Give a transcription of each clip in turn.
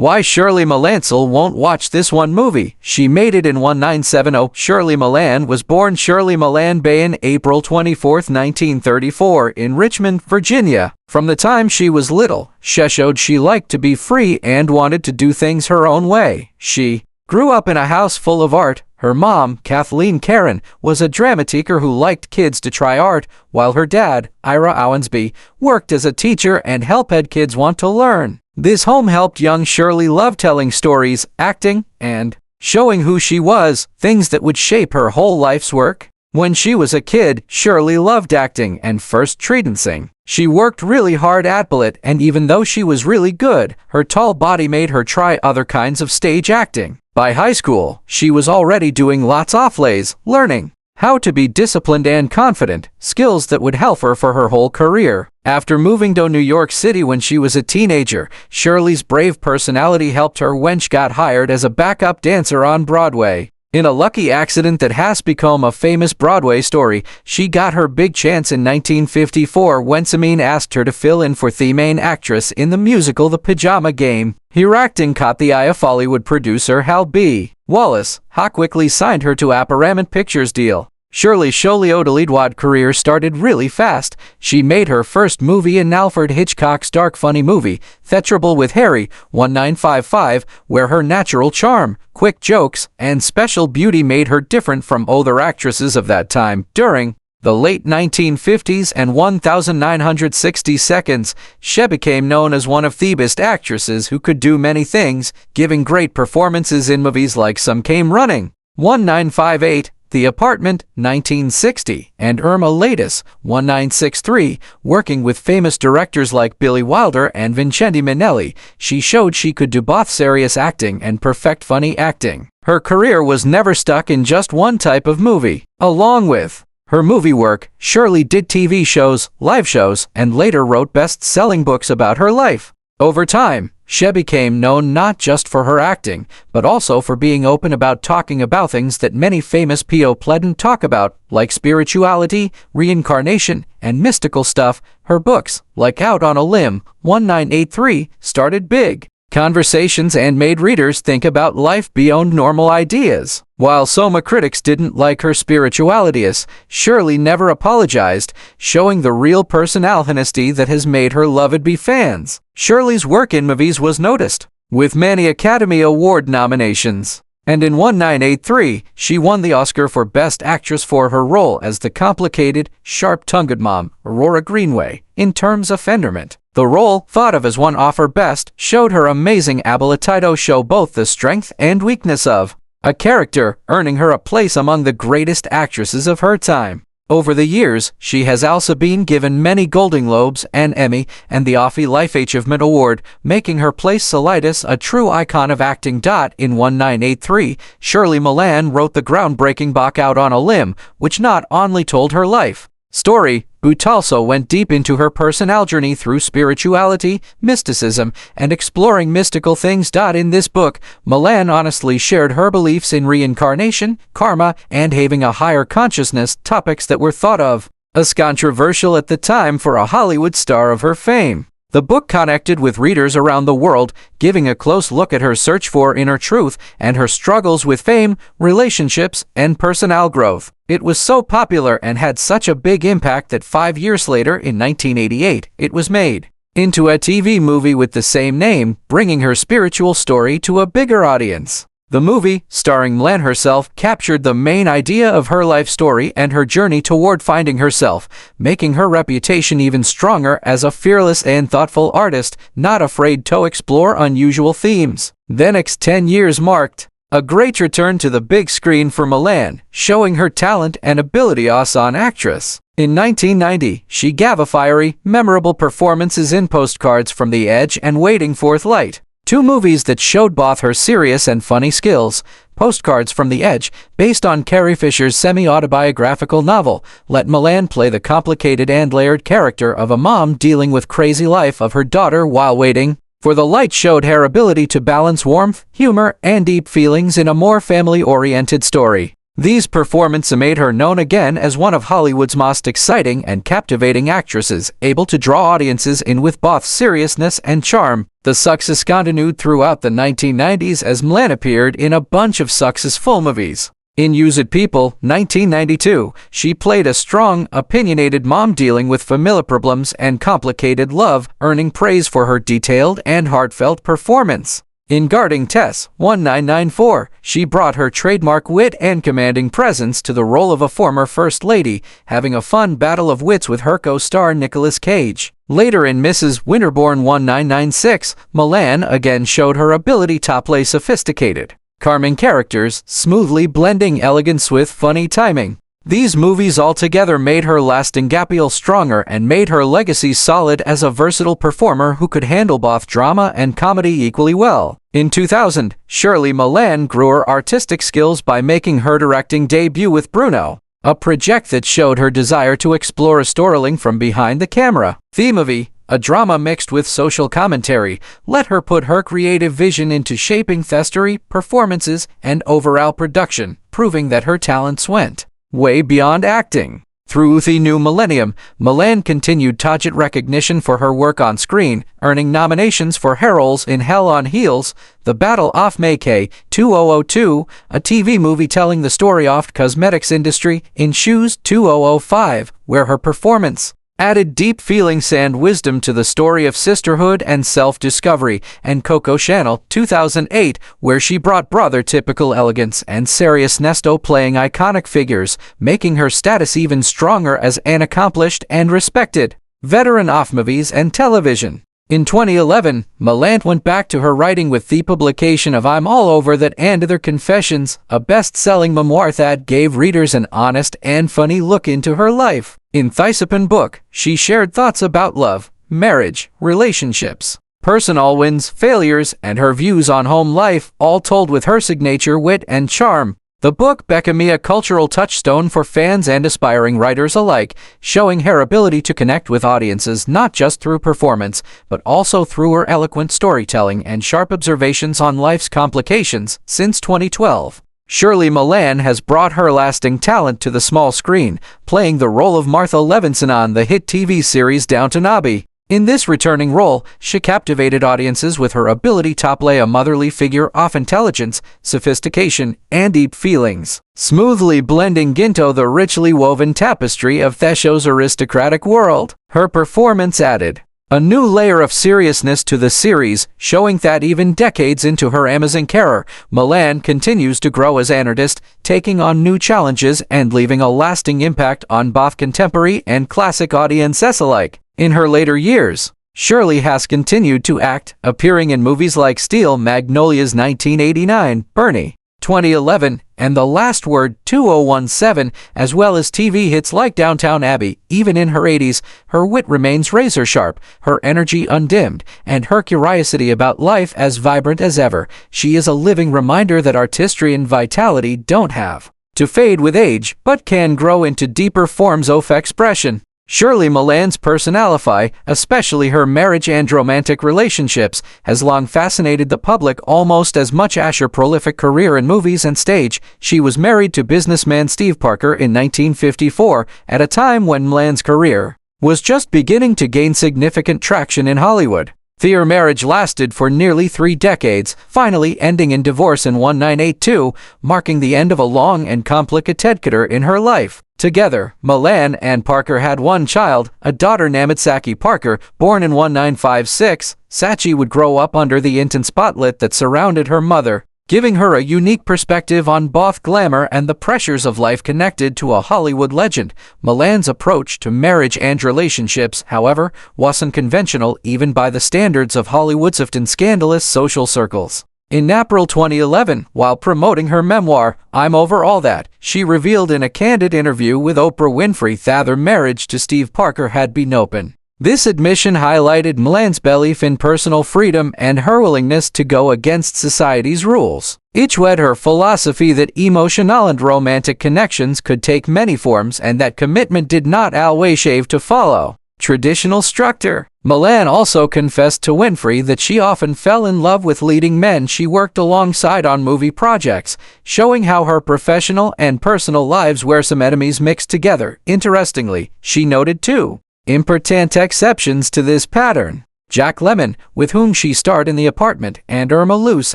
Why Shirley MacLaine won't watch this one movie. She made it in 1970. Shirley MacLaine was born Shirley MacLaine Bain April 24, 1934 in Richmond, Virginia. From the time she was little, she showed she liked to be free and wanted to do things her own way. She grew up in a house full of art. Her mom, Kathleen Karen, was a dramateacher who liked kids to try art, while her dad, Ira Owensby, worked as a teacher and helped kids want to learn. This home helped young Shirley love telling stories, acting, and showing who she was, things that would shape her whole life's work. When she was a kid, Shirley loved acting and first treating. She worked really hard at ballet, and even though she was really good, her tall body made her try other kinds of stage acting. By high school, she was already doing lots of plays, learning how to be disciplined and confident, skills that would help her for her whole career. After moving to New York City when she was a teenager, Shirley's brave personality helped her when she got hired as a backup dancer on Broadway. In a lucky accident that has become a famous Broadway story, she got her big chance in 1954 when Samine asked her to fill in for the main actress in the musical The Pajama Game. Her acting caught the eye of Hollywood producer Hal B. Wallace, who quickly signed her to a Paramount Pictures deal. Shirley's Hollywood career started really fast. She made her first movie in Alfred Hitchcock's dark funny movie, Trouble with Harry, 1955, where her natural charm, quick jokes, and special beauty made her different from other actresses of that time. During the late 1950s and 1960 seconds, she became known as one of the best actresses who could do many things, giving great performances in movies like Some Came Running, 1958, The Apartment, 1960, and Irma Lattis, 1963. Working with famous directors like Billy Wilder and Vincente Minnelli, she showed she could do both serious acting and perfect funny acting. Her career was never stuck in just one type of movie. Along with her movie work, Shirley did TV shows, live shows, and later wrote best-selling books about her life. Over time, she became known not just for her acting, but also for being open about talking about things that many famous people don't talk about, like spirituality, reincarnation, and mystical stuff. Her books, like Out on a Limb, 1983, started big conversations and made readers think about life beyond normal ideas. While some critics didn't like her spirituality, Shirley never apologized, showing the real personality that has made her loved by fans. Shirley's work in movies was noticed, with many Academy Award nominations. And in 1983, she won the Oscar for Best Actress for her role as the complicated, sharp-tongued mom, Aurora Greenway, in terms of Fenderment. The role, thought of as one of her best, showed her amazing ability to show both the strength and weakness of a character, earning her a place among the greatest actresses of her time. Over the years, she has also been given many Golden Globes, an Emmy, and the Offie Life Achievement Award, making her place solidas a true icon of acting. In 1983, Shirley MacLaine wrote the groundbreaking book Out on a Limb, which not only told her life story, but also went deep into her personal journey through spirituality, mysticism, and exploring mystical things. In this book, MacLaine honestly shared her beliefs in reincarnation, karma, and having a higher consciousness, topics that were thought of as controversial at the time for a Hollywood star of her fame. The book connected with readers around the world, giving a close look at her search for inner truth and her struggles with fame, relationships, and personal growth. It was so popular and had such a big impact that 5 years later, in 1988, it was made into a TV movie with the same name, bringing her spiritual story to a bigger audience. The movie, starring MacLaine herself, captured the main idea of her life story and her journey toward finding herself, making her reputation even stronger as a fearless and thoughtful artist, not afraid to explore unusual themes. The next 10 years marked a great return to the big screen for MacLaine, showing her talent and ability as an actress. In 1990, she gave a fiery, memorable performances in Postcards from the Edge and Waiting for Light, two movies that showed both her serious and funny skills. Postcards from the Edge, based on Carrie Fisher's semi-autobiographical novel, let MacLaine play the complicated and layered character of a mom dealing with crazy life of her daughter while waiting for the light, showed her ability to balance warmth, humor, and deep feelings in a more family-oriented story. These performances made her known again as one of Hollywood's most exciting and captivating actresses, able to draw audiences in with both seriousness and charm. The success continued throughout the 1990s as MacLaine appeared in a bunch of successful movies. In Use It People, 1992, she played a strong, opinionated mom dealing with familial problems and complicated love, earning praise for her detailed and heartfelt performance. In Guarding Tess, 1994, she brought her trademark wit and commanding presence to the role of a former First Lady, having a fun battle of wits with her co-star Nicolas Cage. Later in Mrs. Winterbourne 1996, MacLaine again showed her ability to play sophisticated, charming characters, smoothly blending elegance with funny timing. These movies altogether made her lasting appeal stronger and made her legacy solid as a versatile performer who could handle both drama and comedy equally well. In 2000, Shirley MacLaine grew her artistic skills by making her directing debut with Bruno, a project that showed her desire to explore storytelling from behind the camera. The movie, a drama mixed with social commentary, let her put her creative vision into shaping the story, performances, and overall production, proving that her talents went way beyond acting. Through the new millennium, MacLaine continued to get recognition for her work on screen, earning nominations for her roles in Hell on Heels, The Battle of May 2002, a TV movie telling the story of the cosmetics industry, in Shoes 2005, where her performance added deep feelings and wisdom to the story of sisterhood and self-discovery, and Coco Chanel 2008, where she brought brother-typical elegance and seriousness to playing iconic figures, making her status even stronger as an accomplished and respected veteran of movies and television. In 2011, MacLaine went back to her writing with the publication of I'm All Over That and Other Confessions, a best-selling memoir that gave readers an honest and funny look into her life. In this book, she shared thoughts about love, marriage, relationships, personal wins, failures, and her views on home life, all told with her signature wit and charm. The book became a cultural touchstone for fans and aspiring writers alike, showing her ability to connect with audiences not just through performance, but also through her eloquent storytelling and sharp observations on life's complications. Since 2012, Shirley MacLaine has brought her lasting talent to the small screen, playing the role of Martha Levinson on the hit TV series Downton Abbey. In this returning role, she captivated audiences with her ability to play a motherly figure of intelligence, sophistication, and deep feelings, smoothly blending into the richly woven tapestry of the show's aristocratic world. Her performance added a new layer of seriousness to the series, showing that even decades into her amazing career, MacLaine continues to grow as an artist, taking on new challenges and leaving a lasting impact on both contemporary and classic audiences alike. In her later years, Shirley has continued to act, appearing in movies like Steel Magnolias 1989, Bernie 2011, and The Last Word 2017, as well as TV hits like Downton Abbey. Even in her 80s, her wit remains razor-sharp, her energy undimmed, and her curiosity about life as vibrant as ever. She is a living reminder that artistry and vitality don't have to fade with age, but can grow into deeper forms of expression. Shirley MacLaine's personality, especially her marriage and romantic relationships, has long fascinated the public almost as much as her prolific career in movies and stage. She was married to businessman Steve Parker in 1954, at a time when MacLaine's career was just beginning to gain significant traction in Hollywood. Their marriage lasted for nearly 3 decades, finally ending in divorce in 1982, marking the end of a long and complicated career in her life. Together, MacLaine and Parker had one child, a daughter named Sachi Parker, born in 1956. Sachi would grow up under the intense spotlight that surrounded her mother, giving her a unique perspective on both glamour and the pressures of life connected to a Hollywood legend. MacLaine's approach to marriage and relationships, however, wasn't conventional even by the standards of Hollywood's often scandalous social circles. In April 2011, while promoting her memoir, I'm Over All That, she revealed in a candid interview with Oprah Winfrey that their marriage to Steve Parker had been open. This admission highlighted MacLaine's belief in personal freedom and her willingness to go against society's rules. Each had her philosophy that emotional and romantic connections could take many forms and that commitment did not always have to follow traditional structure. MacLaine also confessed to Winfrey that she often fell in love with leading men she worked alongside on movie projects, showing how her professional and personal lives were some enemies mixed together. Interestingly, she noted two important exceptions to this pattern. Jack Lemmon, with whom she starred in The Apartment, and Irma Luce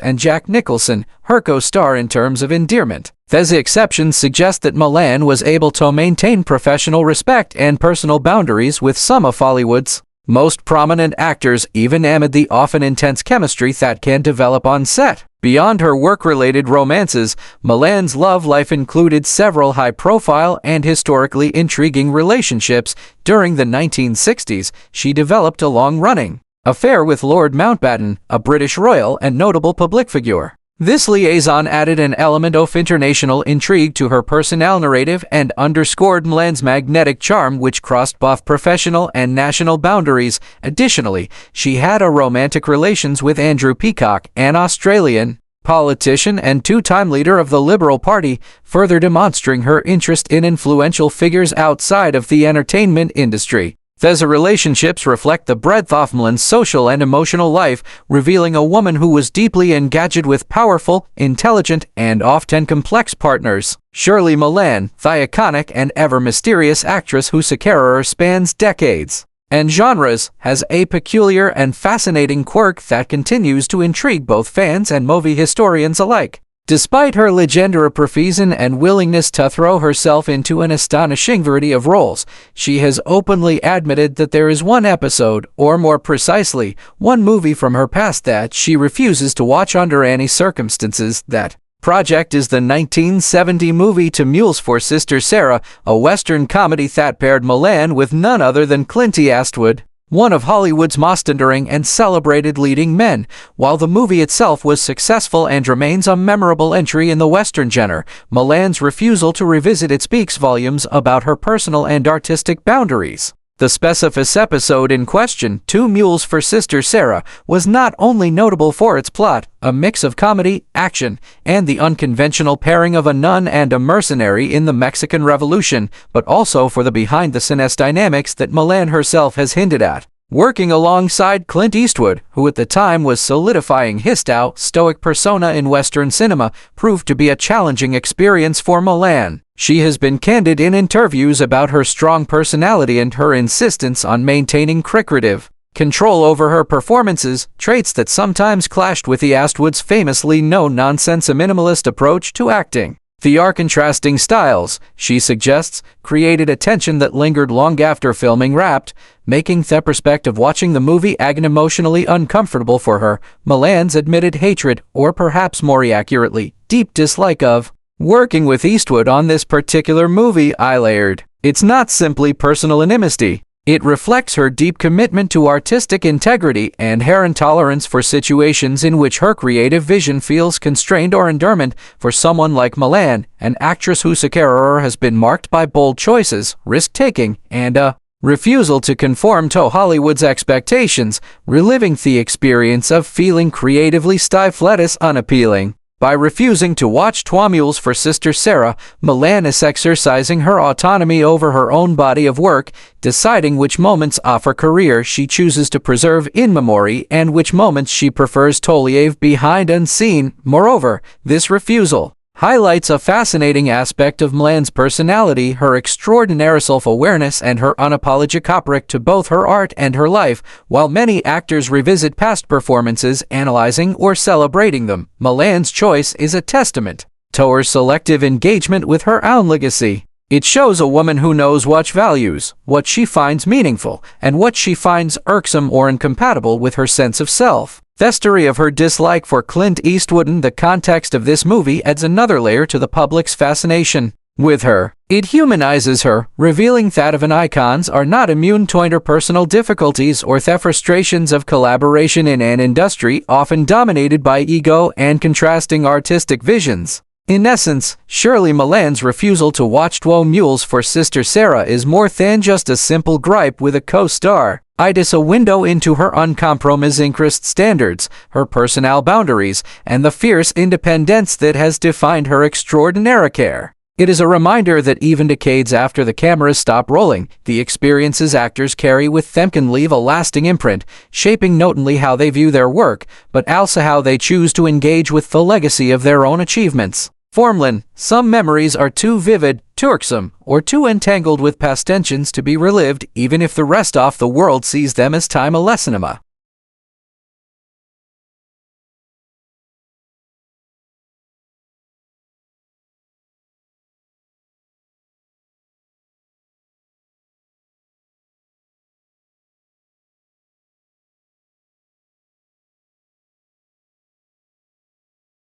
and Jack Nicholson, her co-star in terms of endearment. These exceptions suggest that MacLaine was able to maintain professional respect and personal boundaries with some of Hollywood's most prominent actors, even amid the often intense chemistry that can develop on set. Beyond her work-related romances, MacLaine's love life included several high-profile and historically intriguing relationships. During the 1960s, she developed a long-running affair with Lord Mountbatten, a British royal and notable public figure. This liaison added an element of international intrigue to her personal narrative and underscored MacLaine's magnetic charm, which crossed both professional and national boundaries. Additionally, she had a romantic relations with Andrew Peacock, an Australian politician and two-time leader of the Liberal Party, further demonstrating her interest in influential figures outside of the entertainment industry. These relationships reflect the breadth of MacLaine's social and emotional life, revealing a woman who was deeply engaged with powerful, intelligent, and often complex partners. Shirley MacLaine, the iconic and ever-mysterious actress whose career spans decades and genres, has a peculiar and fascinating quirk that continues to intrigue both fans and movie historians alike. Despite her legendary profession and willingness to throw herself into an astonishing variety of roles, she has openly admitted that there is one episode, or more precisely, one movie from her past that she refuses to watch under any circumstances. That project is the 1970 movie Two Mules for Sister Sara, a Western comedy that paired MacLaine with none other than Clint Eastwood, one of Hollywood's most enduring and celebrated leading men. While the movie itself was successful and remains a memorable entry in the Western genre, MacLaine's refusal to revisit it speaks volumes about her personal and artistic boundaries. The specific episode in question, Two Mules for Sister Sara, was not only notable for its plot, a mix of comedy, action, and the unconventional pairing of a nun and a mercenary in the Mexican Revolution, but also for the behind-the-scenes dynamics that MacLaine herself has hinted at. Working alongside Clint Eastwood, who at the time was solidifying his stoic persona in Western cinema, proved to be a challenging experience for MacLaine. She has been candid in interviews about her strong personality and her insistence on maintaining creative control over her performances, traits that sometimes clashed with Eastwood's famously no-nonsense minimalist approach to acting. Their contrasting styles, she suggests, created a tension that lingered long after filming wrapped, making the perspective watching the movie emotionally uncomfortable for her. MacLaine's admitted hatred, or perhaps more accurately, deep dislike of working with Eastwood on this particular movie, layered. It's not simply personal animosity. It reflects her deep commitment to artistic integrity and her intolerance for situations in which her creative vision feels constrained or endearment. For someone like MacLaine, an actress whose career has been marked by bold choices, risk-taking, and a refusal to conform to Hollywood's expectations, reliving the experience of feeling creatively stifled is unappealing. By refusing to watch Two Mules for Sister Sara, MacLaine is exercising her autonomy over her own body of work, deciding which moments of her career she chooses to preserve in memory and which moments she prefers to leave behind unseen. Moreover, this refusal highlights a fascinating aspect of MacLaine's personality, her extraordinary self-awareness and her unapologetic approach to both her art and her life. While many actors revisit past performances, analyzing or celebrating them, MacLaine's choice is a testament to her selective engagement with her own legacy. It shows a woman who knows what values, what she finds meaningful, and what she finds irksome or incompatible with her sense of self. The story of her dislike for Clint Eastwood in the context of this movie adds another layer to the public's fascination with her. It humanizes her, revealing that even icons are not immune to interpersonal difficulties or the frustrations of collaboration in an industry often dominated by ego and contrasting artistic visions. In essence, Shirley MacLaine's refusal to watch Two Mules for Sister Sara is more than just a simple gripe with a co-star. It is a window into her uncompromising standards, her personal boundaries, and the fierce independence that has defined her extraordinary career. It is a reminder that even decades after the cameras stop rolling, the experiences actors carry with them can leave a lasting imprint, shaping not only how they view their work, but also how they choose to engage with the legacy of their own achievements. For MacLaine, some memories are too vivid, too irksome, or too entangled with past tensions to be relived, even if the rest of the world sees them as timeless cinema.